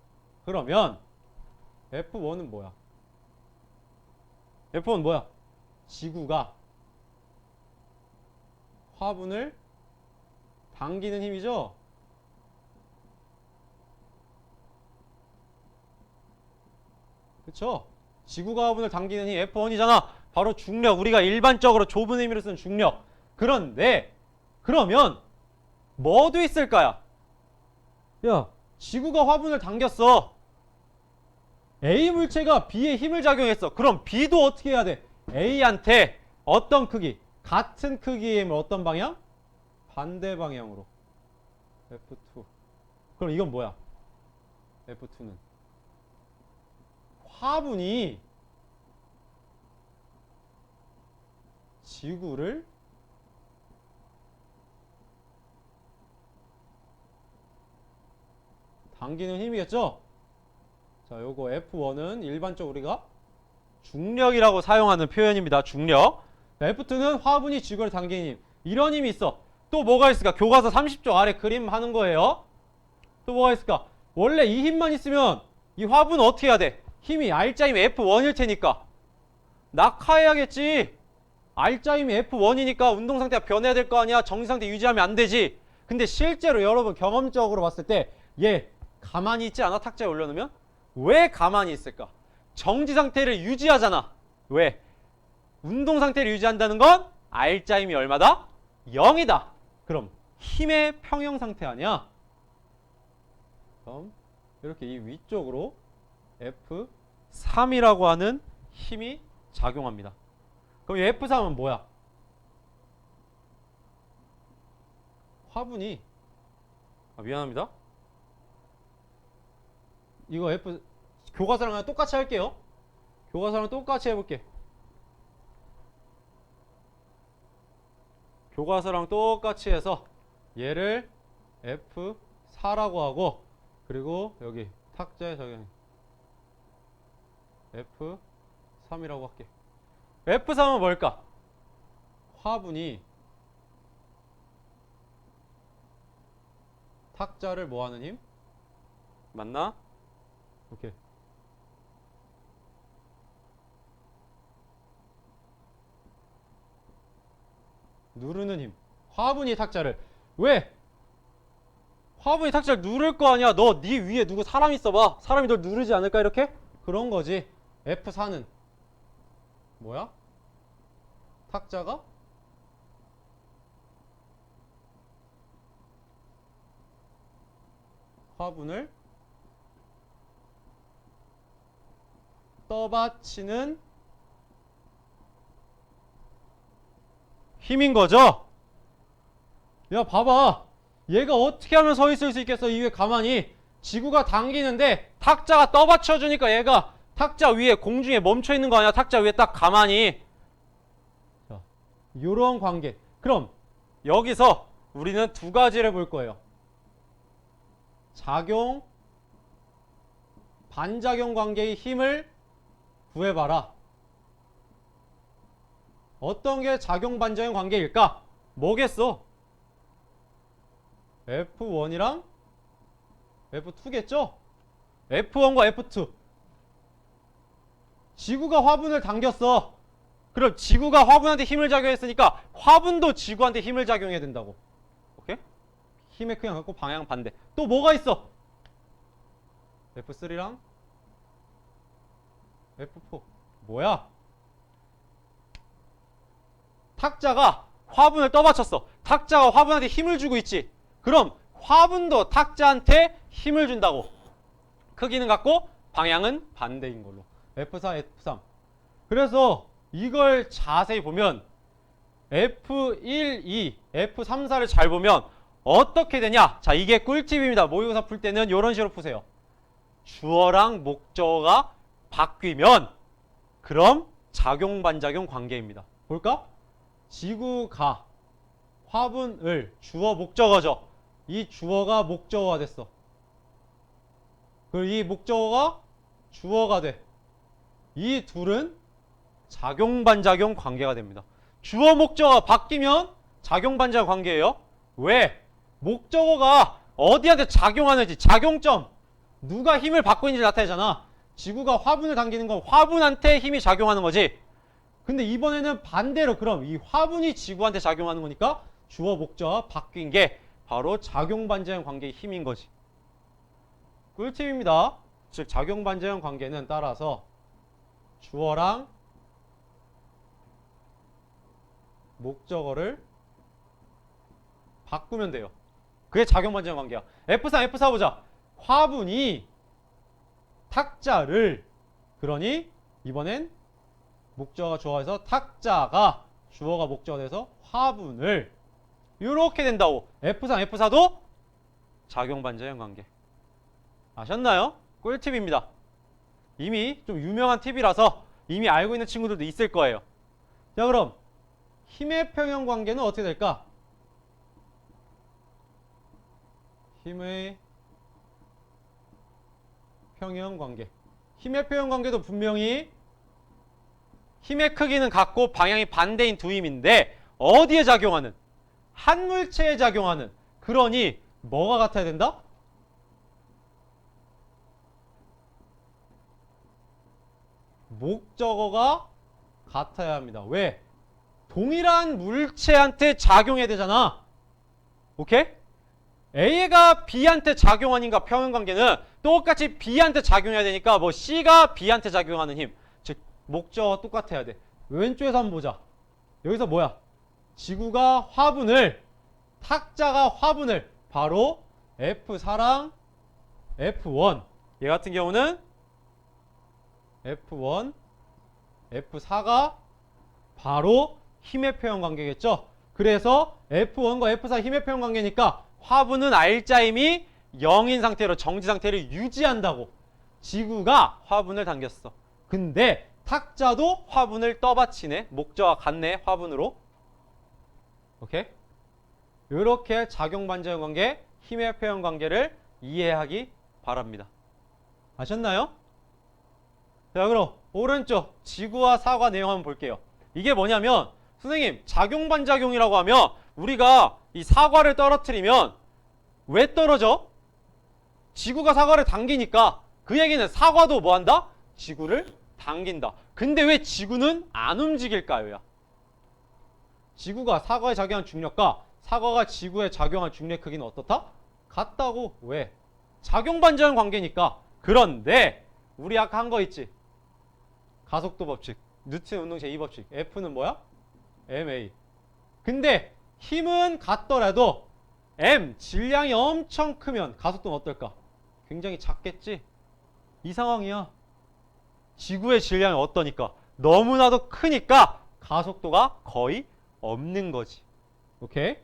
그러면 F1은 뭐야? F1 뭐야? 지구가 화분을 당기는 힘이죠? 그쵸? 지구가 화분을 당기는 힘 F1이잖아. 바로 중력. 우리가 일반적으로 좁은 의미로 쓰는 중력. 그런데 그러면 뭐도 있을까요? 야, 지구가 화분을 당겼어. A 물체가 B에 힘을 작용했어. 그럼 B도 어떻게 해야 돼? A한테 어떤 크기? 같은 크기의 힘을 어떤 방향? 반대 방향으로. F2. 그럼 이건 뭐야? F2는 화분이 지구를 당기는 힘이겠죠? 자, 요거 F1은 일반적으로 우리가 중력이라고 사용하는 표현입니다. 중력. F2는 화분이 지구를 당기는 힘. 이런 힘이 있어. 또 뭐가 있을까? 교과서 30쪽 아래 그림 하는 거예요. 또 뭐가 있을까? 원래 이 힘만 있으면 이 화분은 어떻게 해야 돼? 힘이 R자임이 F1일 테니까 낙하해야겠지. R자임이 F1이니까 운동상태가 변해야 될 거 아니야. 정지상태 유지하면 안 되지. 근데 실제로 여러분 경험적으로 봤을 때 얘 가만히 있지 않아? 탁자에 올려놓으면? 왜 가만히 있을까? 정지상태를 유지하잖아. 왜? 운동상태를 유지한다는 건 R자임이 얼마다? 0이다. 그럼 힘의 평형상태 아니야? 그럼 이렇게 이 위쪽으로 F3이라고 하는 힘이 작용합니다. 그럼 이 F3은 뭐야? 화분이 미안합니다. 이거 교과서랑 그냥 똑같이 할게요. 교과서랑 똑같이 해볼게. 교과서랑 똑같이 해서 얘를 F4라고 하고 그리고 여기 탁자에 적용 F3이라고 할게. F3은 뭘까? 화분이 탁자를 뭐하는 힘? 맞나? 오케이. 누르는 힘. 화분이 탁자를. 왜? 화분이 탁자를 누를 거 아니야. 너 네 위에 누구 사람 있어봐. 사람이 널 누르지 않을까 이렇게? 그런 거지. F4는 뭐야? 탁자가 화분을 떠받치는 힘인 거죠? 야, 봐봐. 얘가 어떻게 하면 서 있을 수 있겠어? 이 위에 가만히. 지구가 당기는데 탁자가 떠받쳐주니까 얘가 탁자 위에 공중에 멈춰 있는 거 아니야? 탁자 위에 딱 가만히. 자, 요런 관계. 그럼 여기서 우리는 두 가지를 볼 거예요. 작용, 반작용 관계의 힘을 구해봐라. 어떤 게 작용, 반작용 관계일까? 뭐겠어? F1이랑 F2겠죠? F1과 F2. 지구가 화분을 당겼어. 그럼 지구가 화분한테 힘을 작용했으니까 화분도 지구한테 힘을 작용해야 된다고. 오케이? 힘의 크기가 같고 방향 반대. 또 뭐가 있어? F3랑 F4. 뭐야? 탁자가 화분을 떠받쳤어. 탁자가 화분한테 힘을 주고 있지. 그럼 화분도 탁자한테 힘을 준다고. 크기는 같고 방향은 반대인 걸로. F4, F3. 그래서 이걸 자세히 보면 F1, 2, F3, 4를 잘 보면 어떻게 되냐? 자, 이게 꿀팁입니다. 모의고사 풀 때는 이런 식으로 푸세요. 주어랑 목적어가 바뀌면 그럼 작용, 반작용 관계입니다. 볼까? 지구가 화분을 주어, 목적어죠. 이 주어가 목적어가 됐어. 그리고 이 목적어가 주어가 돼. 이 둘은 작용, 반작용 관계가 됩니다. 주어, 목적어가 바뀌면 작용, 반작용 관계예요. 왜? 목적어가 어디한테 작용하는지, 작용점, 누가 힘을 받고 있는지 나타내잖아. 지구가 화분을 당기는 건 화분한테 힘이 작용하는 거지. 근데 이번에는 반대로 그럼 이 화분이 지구한테 작용하는 거니까 주어, 목적어가 바뀐 게 바로 작용, 반작용 관계의 힘인 거지. 꿀팁입니다. 즉 작용, 반작용 관계는 따라서 주어랑 목적어를 바꾸면 돼요. 그게 작용, 반작용 관계야. F3, F4 보자. 화분이 탁자를, 그러니 이번엔 목적어가 주어에서 탁자가 주어가 목적어 돼서 화분을, 이렇게 된다고. F3, F4도 작용, 반작용 관계. 아셨나요? 꿀팁입니다. 이미 좀 유명한 팁이라서 이미 알고 있는 친구들도 있을 거예요. 자, 그럼 힘의 평형 관계는 어떻게 될까? 힘의 평형 관계. 힘의 평형 관계도 분명히 힘의 크기는 같고 방향이 반대인 두 힘인데 어디에 작용하는? 한 물체에 작용하는. 그러니 뭐가 같아야 된다? 목적어가 같아야 합니다. 왜? 동일한 물체한테 작용해야 되잖아. 오케이? A가 B한테 작용하니까 평형관계는 똑같이 B한테 작용해야 되니까 뭐 C가 B한테 작용하는 힘, 즉 목적어가 똑같아야 돼. 왼쪽에서 한번 보자. 여기서 뭐야? 지구가 화분을, 탁자가 화분을 바로 F4랑 F1. 얘 같은 경우는 F1, F4가 바로 힘의 표현 관계겠죠. 그래서 F1과 F4 힘의 표현 관계니까 화분은 R자임이 0인 상태로 정지 상태를 유지한다고. 지구가 화분을 당겼어. 근데 탁자도 화분을 떠받치네. 목적과 같네. 화분으로. 오케이? 이렇게 작용-반작용 관계, 힘의 표현 관계를 이해하기 바랍니다. 아셨나요? 자, 그럼 오른쪽 지구와 사과 내용 한번 볼게요. 이게 뭐냐면 선생님, 작용-반작용이라고 하면 우리가 이 사과를 떨어뜨리면 왜 떨어져? 지구가 사과를 당기니까. 그 얘기는 사과도 뭐한다? 지구를 당긴다. 근데 왜 지구는 안 움직일까요? 야? 지구가 사과에 작용한 중력과 사과가 지구에 작용한 중력 크기는 어떻다? 같다고. 왜? 작용-반작용 관계니까. 그런데 우리 아까 한 거 있지? 가속도 법칙, 뉴턴 운동 제2법칙. F는 뭐야? ma. 근데 힘은 같더라도 m, 질량이 엄청 크면 가속도는 어떨까? 굉장히 작겠지? 이 상황이야. 지구의 질량이 어떠니까? 너무나도 크니까 가속도가 거의 없는 거지. 오케이?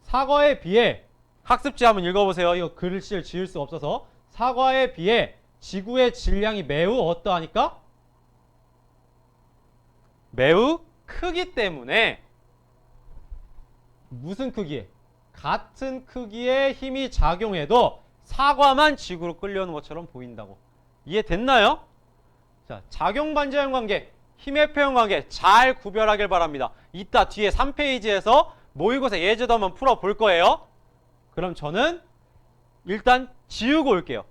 사과에 비해, 학습지 한번 읽어보세요. 이거 글씨를 지을 수 없어서. 사과에 비해 지구의 질량이 매우 어떠하니까? 매우 크기 때문에. 무슨 크기에? 같은 크기의 힘이 작용해도 사과만 지구로 끌려오는 것처럼 보인다고. 이해됐나요? 자, 작용-반작용 관계, 힘의 표현 관계 잘 구별하길 바랍니다. 이따 뒤에 3페이지에서 모의고사 예제도 한번 풀어볼 거예요. 그럼 저는 일단 지우고 올게요.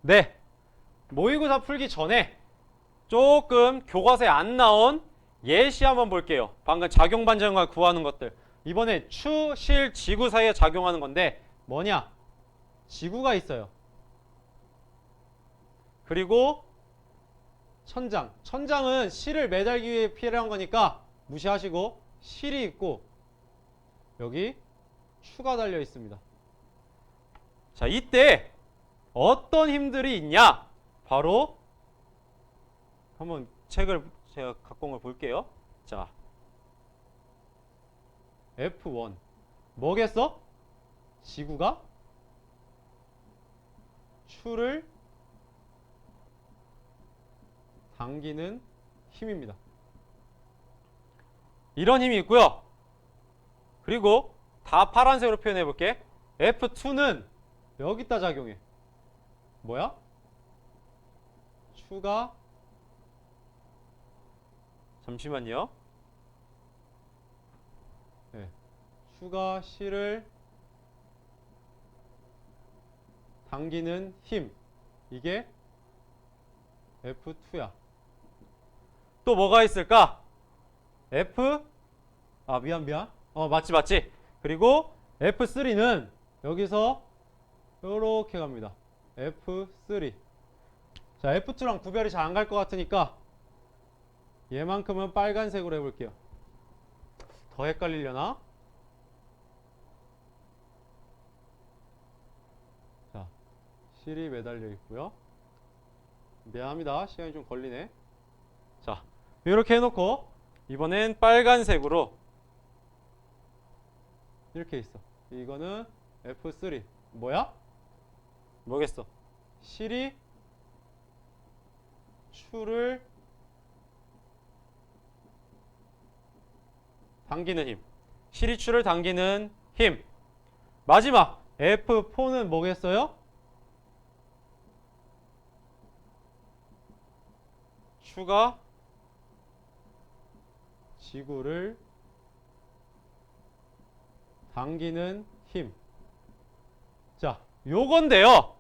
네, 모의고사 풀기 전에 조금 교과서에 안 나온 예시 한번 볼게요. 방금 작용-반작용 관계 구하는 것들. 이번에 추, 실, 지구 사이에 작용하는 건데 뭐냐? 지구가 있어요. 그리고 천장. 천장은 실을 매달기 위해 필요한 거니까 무시하시고 실이 있고 여기 추가 달려 있습니다. 자, 이때 어떤 힘들이 있냐? 바로 한번 책을 제가 갖고 온 걸 볼게요. 자, F1 뭐겠어? 지구가 추를 당기는 힘입니다. 이런 힘이 있고요. 그리고 다 파란색으로 표현해 볼게. F2는 여기다 작용해. 뭐야? 추가, 잠시만요. 네. 추가 실을 당기는 힘. 이게 F2야. 또 뭐가 있을까? 미안. 맞지. 그리고 F3는 여기서 요렇게 갑니다. F3. 자, F2랑 구별이 잘 안 갈 것 같으니까 얘만큼은 빨간색으로 해볼게요. 더 헷갈리려나? 자, 실이 매달려 있고요. 미안합니다. 시간이 좀 걸리네. 자, 이렇게 해놓고 이번엔 빨간색으로 이렇게 있어. 이거는 F3. 뭐야? 뭐겠어? 실이 추를 당기는 힘. 실이 추를 당기는 힘. 마지막 F4는 뭐겠어요? 추가 지구를 당기는 힘. 자, 요건데요.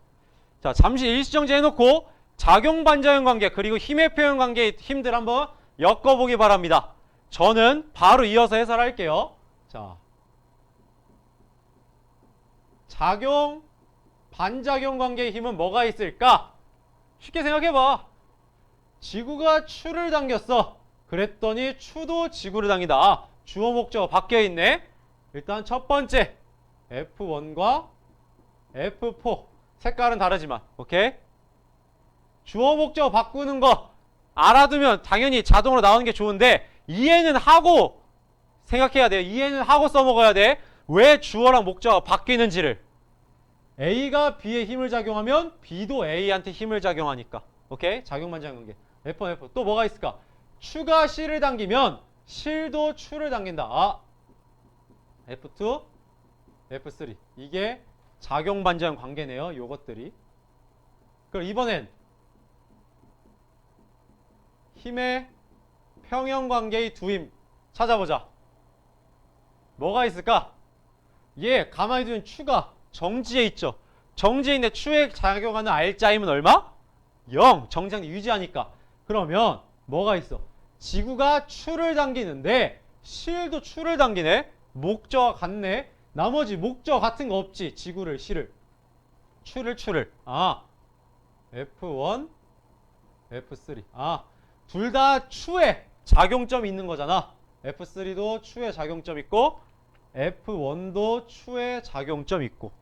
자, 잠시 일시정지 해놓고 작용 반작용 관계 그리고 힘의 표현 관계의 힘들 한번 엮어보기 바랍니다. 저는 바로 이어서 해설할게요. 자, 작용 반작용 관계의 힘은 뭐가 있을까? 쉽게 생각해봐. 지구가 추를 당겼어. 그랬더니 추도 지구를 당긴다. 아, 주어 목적어 바뀌어있네. 일단 첫 번째 F1과 F4 색깔은 다르지만 오케이? 주어 목적어 바꾸는 거 알아두면 당연히 자동으로 나오는 게 좋은데 이해는 하고 생각해야 돼요. 이해는 하고 써먹어야 돼. 왜 주어랑 목적어가 바뀌는지를. A가 B에 힘을 작용하면 B도 A한테 힘을 작용하니까. 오케이? 작용 반작용 관계. F1, F4. 또 뭐가 있을까? 추가 C를 당기면 실도 추를 당긴다. 아, F2, F3. 이게 작용 반작용 관계네요. 요것들이. 그럼 이번엔 힘의 평형 관계의 두 힘 찾아보자. 뭐가 있을까? 얘 가만히 두면 추가 정지에 있죠. 정지에 있는데 추에 작용하는 R자 힘은 얼마? 0. 정지하는 유지하니까. 그러면 뭐가 있어? 지구가 추를 당기는데 실도 추를 당기네. 목적어 같네. 나머지 목적어 같은 거 없지. 지구를, 실을. 추를. 아, F1, F3. 아, 둘 다 추에 작용점이 있는 거잖아. F3도 추에 작용점 있고 F1도 추에 작용점 있고.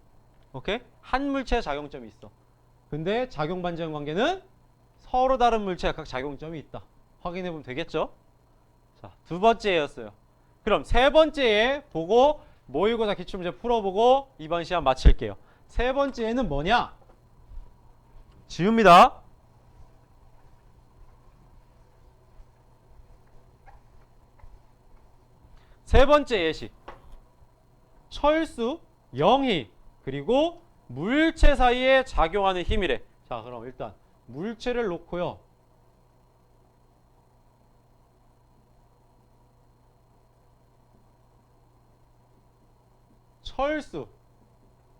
오케이? 한 물체에 작용점이 있어. 근데 작용 반작용 관계는 서로 다른 물체에 각 작용점이 있다. 확인해 보면 되겠죠? 자, 두 번째였어요. 그럼 세 번째에 보고 모의고사 기출문제 풀어보고 이번 시간 마칠게요. 세 번째는 뭐냐? 지웁니다. 세 번째 예시. 철수, 영희, 그리고 물체 사이에 작용하는 힘이래. 자, 그럼 일단 물체를 놓고요. 철수,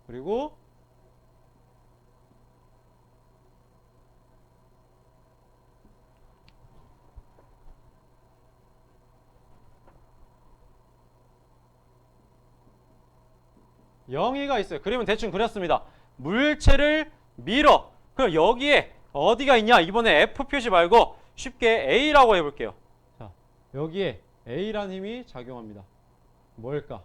그리고 영희가 있어요. 그림은 대충 그렸습니다. 물체를 밀어. 그럼 여기에 어디가 있냐? 이번에 F 표시 말고 쉽게 A라고 해볼게요. 자, 여기에 A라는 힘이 작용합니다. 뭘까?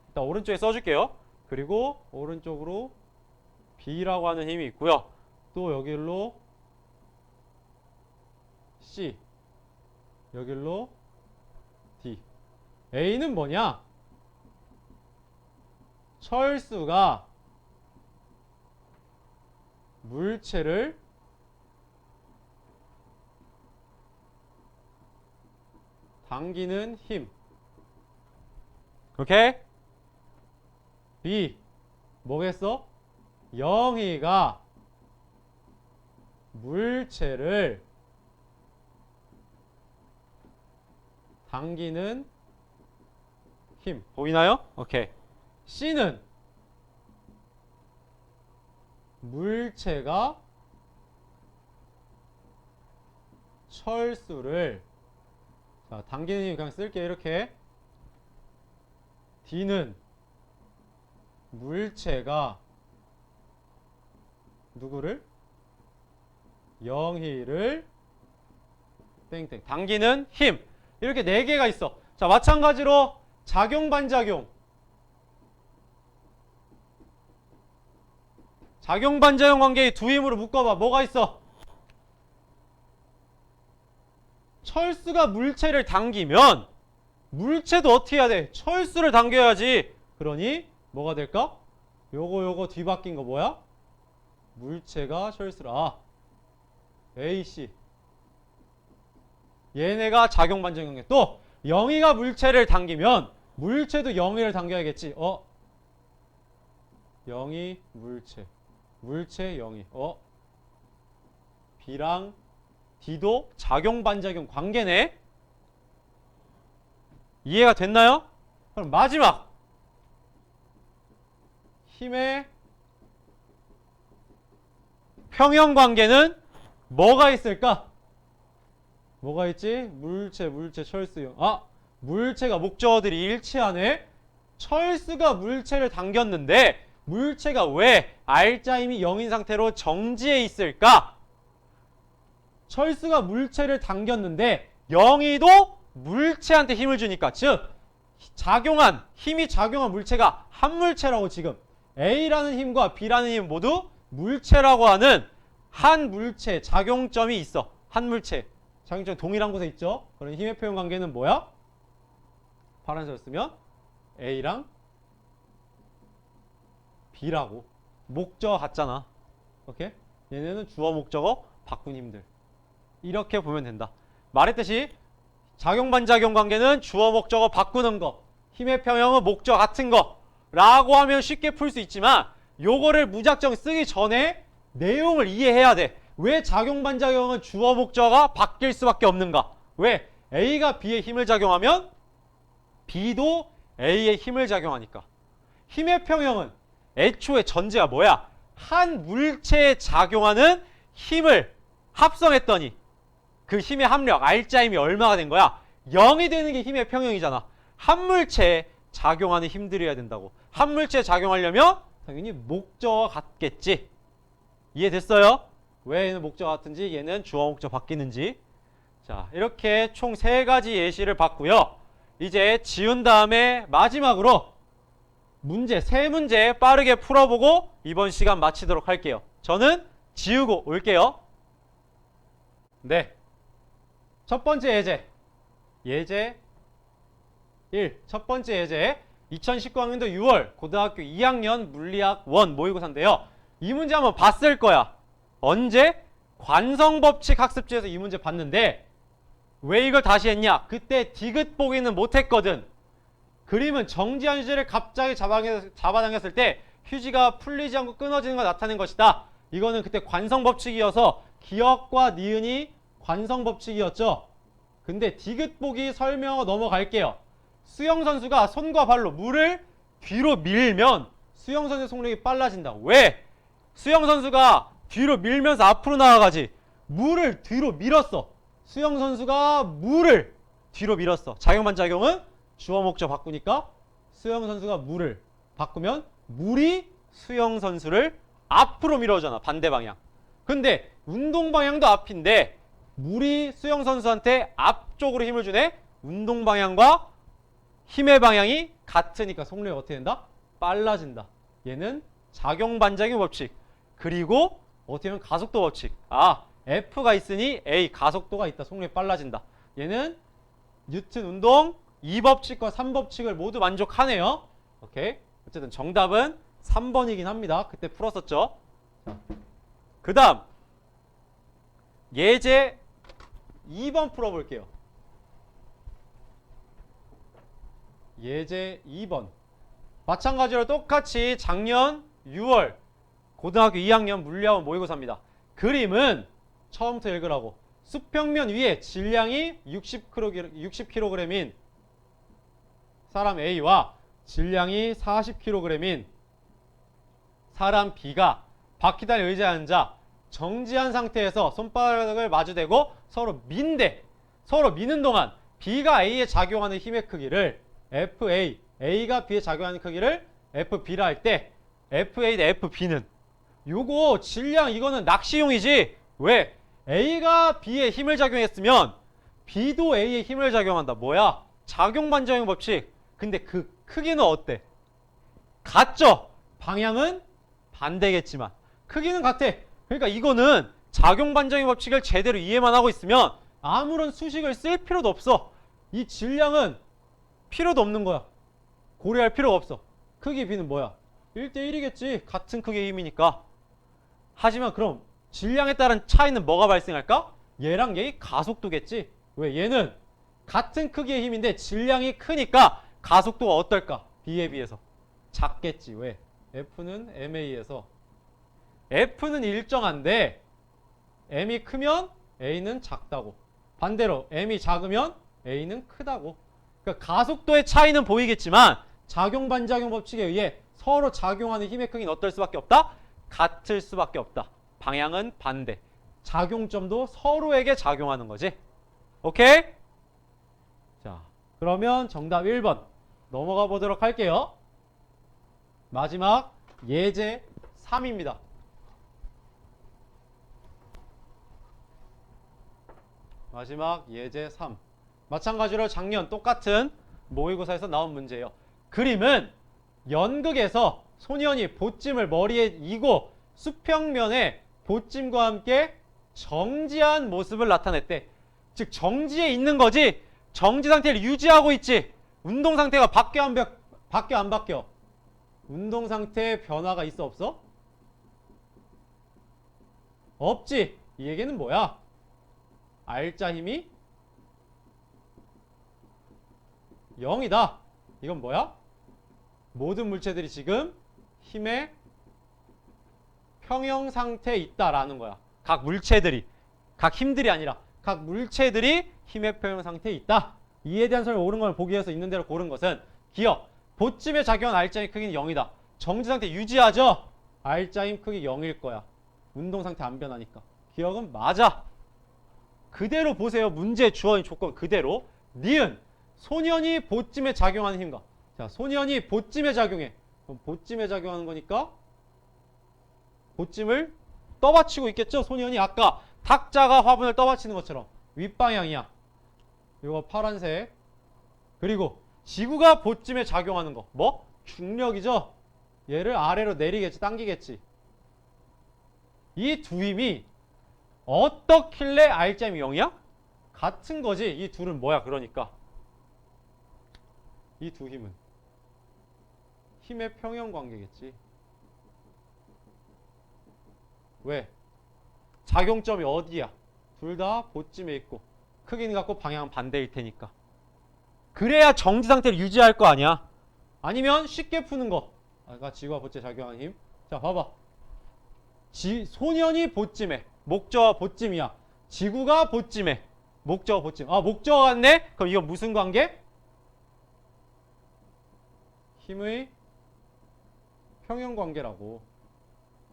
일단 오른쪽에 써줄게요. 그리고 오른쪽으로 B라고 하는 힘이 있고요. 또 여기로 C, 여기로 D. A는 뭐냐? 철수가 물체를 당기는 힘. 오케이? B 뭐겠어? 영희가 물체를 당기는 힘. 보이나요? 오케이. C는 물체가 철수를, 자, 당기는 힘 그냥 쓸게 이렇게. D는 물체가 누구를? 영희를 땡땡 당기는 힘. 이렇게 네 개가 있어. 자, 마찬가지로 작용 반작용. 작용 반작용 관계의 두 힘으로 묶어봐. 뭐가 있어? 철수가 물체를 당기면 물체도 어떻게 해야 돼? 철수를 당겨야지. 그러니 뭐가 될까? 요거 뒤바뀐 거 뭐야? 물체가 철수를. 아, AC. 얘네가 작용 반작용 관계. 또 영희가 물체를 당기면 물체도 영희를 당겨야겠지. 영희 물체. 물체 영희. B랑 D도 작용 반작용 관계네. 이해가 됐나요? 그럼 마지막 힘의 평형 관계는 뭐가 있을까? 뭐가 있지? 물체, 철수형. 아, 물체가 목적어들이 일치하네. 철수가 물체를 당겼는데 물체가 왜 R자임이 0인 상태로 정지해 있을까? 철수가 물체를 당겼는데 영희도 물체한테 힘을 주니까, 즉 힘이 작용한 물체가 한 물체라고. 지금 A라는 힘과 B라는 힘 모두 물체라고 하는 한 물체 작용점이 있어. 한 물체 작용점이 동일한 곳에 있죠. 그런 힘의 표현 관계는 뭐야? 파란색을 쓰면 A랑 B라고. 목적어 같잖아. 오케이? 얘네는 주어 목적어 바꾼 힘들. 이렇게 보면 된다. 말했듯이 작용 반작용 관계는 주어 목적어 바꾸는 거, 힘의 평형은 목적어 같은 거 라고 하면 쉽게 풀 수 있지만 요거를 무작정 쓰기 전에 내용을 이해해야 돼. 왜 작용 반작용은 주어 목적어가 바뀔 수밖에 없는가? 왜? A가 B에 힘을 작용하면 B도 A에 힘을 작용하니까. 힘의 평형은 애초에 전제가 뭐야? 한 물체에 작용하는 힘을 합성했더니 그 힘의 합력, R자임이 얼마가 된 거야? 0이 되는 게 힘의 평형이잖아. 한 물체에 작용하는 힘들이어야 된다고. 한 물체에 작용하려면 당연히 목적어 같겠지. 이해됐어요? 왜 얘는 목적어 같은지, 얘는 주어 목적 바뀌는지. 자, 이렇게 총 3가지 예시를 봤고요. 이제 지운 다음에 마지막으로 문제, 3문제 빠르게 풀어보고 이번 시간 마치도록 할게요. 저는 지우고 올게요. 네. 첫 번째 예제. 예제 1. 첫 번째 예제. 2019학년도 6월 고등학교 2학년 물리학 1 모의고사인데요. 이 문제 한번 봤을 거야. 언제? 관성법칙 학습지에서 이 문제 봤는데 왜 이걸 다시 했냐? 그때 디귿 보기는 못했거든. 그림은 정지한 휴지를 갑자기 잡아당겼을 때 휴지가 풀리지 않고 끊어지는 걸 나타낸 것이다. 이거는 그때 관성법칙이어서 기억과 니은이 관성법칙이었죠. 근데 디귿 보기 설명어 넘어갈게요. 수영선수가 손과 발로 물을 뒤로 밀면 수영선수의 속력이 빨라진다. 왜? 수영선수가 뒤로 밀면서 앞으로 나아가지. 물을 뒤로 밀었어. 수영선수가 물을 뒤로 밀었어. 작용반작용은 주어 목적 바꾸니까 수영선수가 물을 바꾸면 물이 수영선수를 앞으로 밀어오잖아. 반대 방향. 근데 운동 방향도 앞인데 물이 수영선수한테 앞쪽으로 힘을 주네. 운동 방향과 힘의 방향이 같으니까 속력이 어떻게 된다? 빨라진다. 얘는 작용 반작용 법칙. 그리고 어떻게 보면 가속도 법칙. 아, F가 있으니 A 가속도가 있다. 속력이 빨라진다. 얘는 뉴튼 운동 2법칙과 3법칙을 모두 만족하네요. 오케이. 어쨌든 정답은 3번이긴 합니다. 그때 풀었었죠. 그 다음 예제 2번 풀어볼게요. 예제 2번. 마찬가지로 똑같이 작년 6월 고등학교 2학년 물리학원 모의고사입니다. 그림은 처음부터 읽으라고. 수평면 위에 질량이 60kg인 사람 A와 질량이 40kg인 사람 B가 바퀴다리 의자에 앉아 정지한 상태에서 손바닥을 마주대고 서로 민대. 서로 미는 동안 B가 A에 작용하는 힘의 크기를 FA, A가 B에 작용하는 크기를 FB라 할 때 FA 대 FB는 요거 질량 이거는 낚시용이지. 왜? A가 B에 힘을 작용했으면 B도 A에 힘을 작용한다. 뭐야? 작용 반작용 법칙. 근데 그 크기는 어때? 같죠? 방향은 반대겠지만 크기는 같아. 그러니까 이거는 작용 반작용 법칙을 제대로 이해만 하고 있으면 아무런 수식을 쓸 필요도 없어. 이 질량은 필요도 없는 거야. 고려할 필요가 없어. 크기 B는 뭐야? 1대1이겠지. 같은 크기의 힘이니까. 하지만 그럼 질량에 따른 차이는 뭐가 발생할까? 얘랑 얘의 가속도겠지. 왜? 얘는 같은 크기의 힘인데 질량이 크니까 가속도가 어떨까? B에 비해서 작겠지. 왜? F는 MA에서 F는 일정한데 M이 크면 A는 작다고. 반대로 M이 작으면 A는 크다고. 그러니까 가속도의 차이는 보이겠지만 작용 반작용 법칙에 의해 서로 작용하는 힘의 크기는 어떨 수밖에 없다? 같을 수밖에 없다. 방향은 반대. 작용점도 서로에게 작용하는 거지. 오케이? 자, 그러면 정답 1번 넘어가 보도록 할게요. 마지막 예제 3입니다. 마지막 예제 3. 마찬가지로 작년 똑같은 모의고사에서 나온 문제예요. 그림은 연극에서 소년이 보찜을 머리에 이고 수평면에 보찜과 함께 정지한 모습을 나타냈대. 즉 정지해 있는 거지. 정지 상태를 유지하고 있지. 운동 상태가 바뀌어 안 바뀌어? 운동 상태에 변화가 있어 없어? 없지. 이 얘기는 뭐야? R자 힘이 0이다. 이건 뭐야? 모든 물체들이 지금 힘의 평형 상태에 있다라는 거야. 각 물체들이, 각 힘들이 아니라 각 물체들이 힘의 평형 상태에 있다. 이에 대한 설명 옳은 걸 보기 위해서 있는 대로 고른 것은 기억, 보찜에 작용한 R자 힘 크기는 0이다. 정지 상태 유지하죠? R자 힘 크기 0일 거야. 운동 상태 안 변하니까. 기억은 맞아. 그대로 보세요. 문제 주어진 조건 그대로. 니은 소년이 보찜에 작용하는 힘과. 자, 소년이 보찜에 작용해. 그럼 보찜에 작용하는 거니까 보찜을 떠받치고 있겠죠? 소년이 아까 탁자가 화분을 떠받치는 것처럼 윗방향이야. 이거 파란색. 그리고 지구가 보찜에 작용하는 거. 뭐? 중력이죠? 얘를 아래로 내리겠지. 당기겠지. 이 두 힘이 어떻길래 R자 힘이 0이야? 같은 거지. 이 둘은 뭐야 그러니까. 이 두 힘은 힘의 평형 관계겠지. 왜? 작용점이 어디야? 둘 다 보찜에 있고 크기는 같고 방향은 반대일 테니까. 그래야 정지 상태를 유지할 거 아니야. 아니면 쉽게 푸는 거. 아까 지구와 보찜에 작용하는 힘. 자, 봐봐. 소년이 보찜에. 목적어 보찜이야. 지구가 보찜에. 목적어 보찜. 아, 목적어 같네? 그럼 이건 무슨 관계? 힘의 평형 관계라고.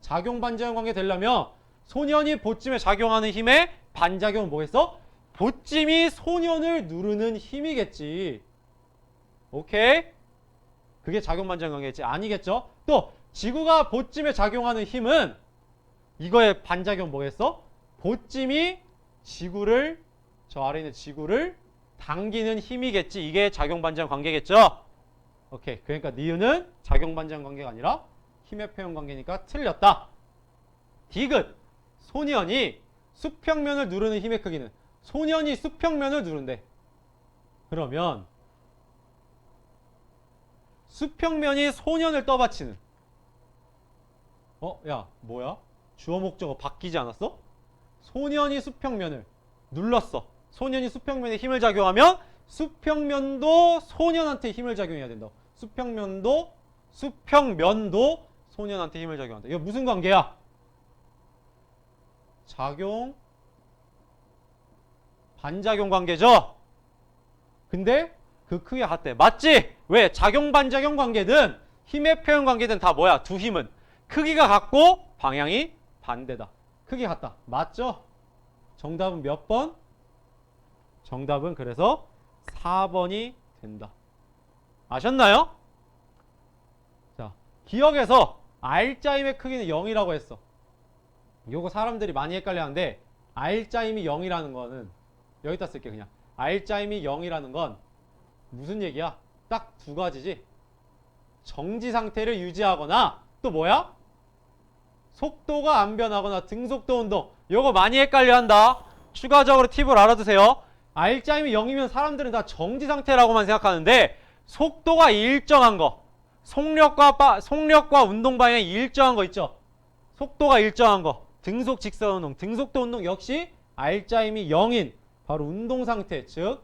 작용 반작용 관계 되려면 소년이 보찜에 작용하는 힘의 반작용은 뭐겠어? 보찜이 소년을 누르는 힘이겠지. 오케이? 그게 작용 반작용 관계겠지. 아니겠죠? 또 지구가 보찜에 작용하는 힘은 이거의 반작용 뭐겠어? 보찜이 지구를, 저 아래 있는 지구를 당기는 힘이겠지. 이게 작용 반작용 관계겠죠? 오케이. 그러니까 니은은 작용 반작용 관계가 아니라 힘의 평형 관계니까 틀렸다. 디귿. 소년이 수평면을 누르는 힘의 크기는 소년이 수평면을 누른대. 그러면 수평면이 소년을 떠받치는. 야, 뭐야? 주어 목적어 바뀌지 않았어? 소년이 수평면을 눌렀어. 소년이 수평면에 힘을 작용하면 수평면도 소년한테 힘을 작용해야 된다. 수평면도 소년한테 힘을 작용한다. 이거 무슨 관계야? 작용 반작용 관계죠? 근데 그 크기가 같대. 맞지? 왜? 작용 반작용 관계든 힘의 표현 관계든 다 뭐야? 두 힘은 크기가 같고 방향이 반대다. 크기 같다. 맞죠? 정답은 몇 번? 정답은 그래서 4번이 된다. 아셨나요? 자, 기억에서 R자임의 크기는 0이라고 했어. 요거 사람들이 많이 헷갈려하는데 R자임이 0이라는 거는 여기다 쓸게 그냥. R자임이 0이라는 건 무슨 얘기야? 딱 두 가지지. 정지 상태를 유지하거나 또 뭐야? 속도가 안 변하거나 등속도 운동. 요거 많이 헷갈려한다. 추가적으로 팁을 알아두세요. R자임이 0이면 사람들은 다 정지 상태라고만 생각하는데 속도가 일정한 거, 속력과 운동 방향이 일정한 거 있죠. 속도가 일정한 거, 등속 직선 운동, 등속도 운동 역시 R자임이 0인 바로 운동 상태, 즉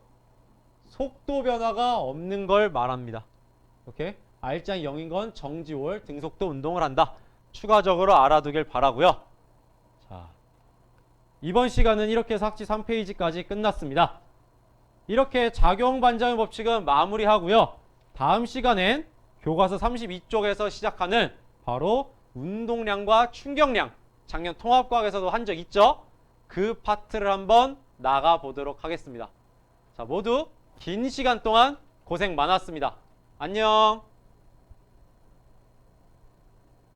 속도 변화가 없는 걸 말합니다. 오케이? R자임 0인 건 정지월, 등속도 운동을 한다. 추가적으로 알아두길 바라고요. 자, 이번 시간은 이렇게 해서 학지 3페이지까지 끝났습니다. 이렇게 작용 반작용 법칙은 마무리하고요. 다음 시간엔 교과서 32쪽에서 시작하는 바로 운동량과 충격량, 작년 통합과학에서도 한 적 있죠? 그 파트를 한번 나가 보도록 하겠습니다. 자, 모두 긴 시간 동안 고생 많았습니다. 안녕.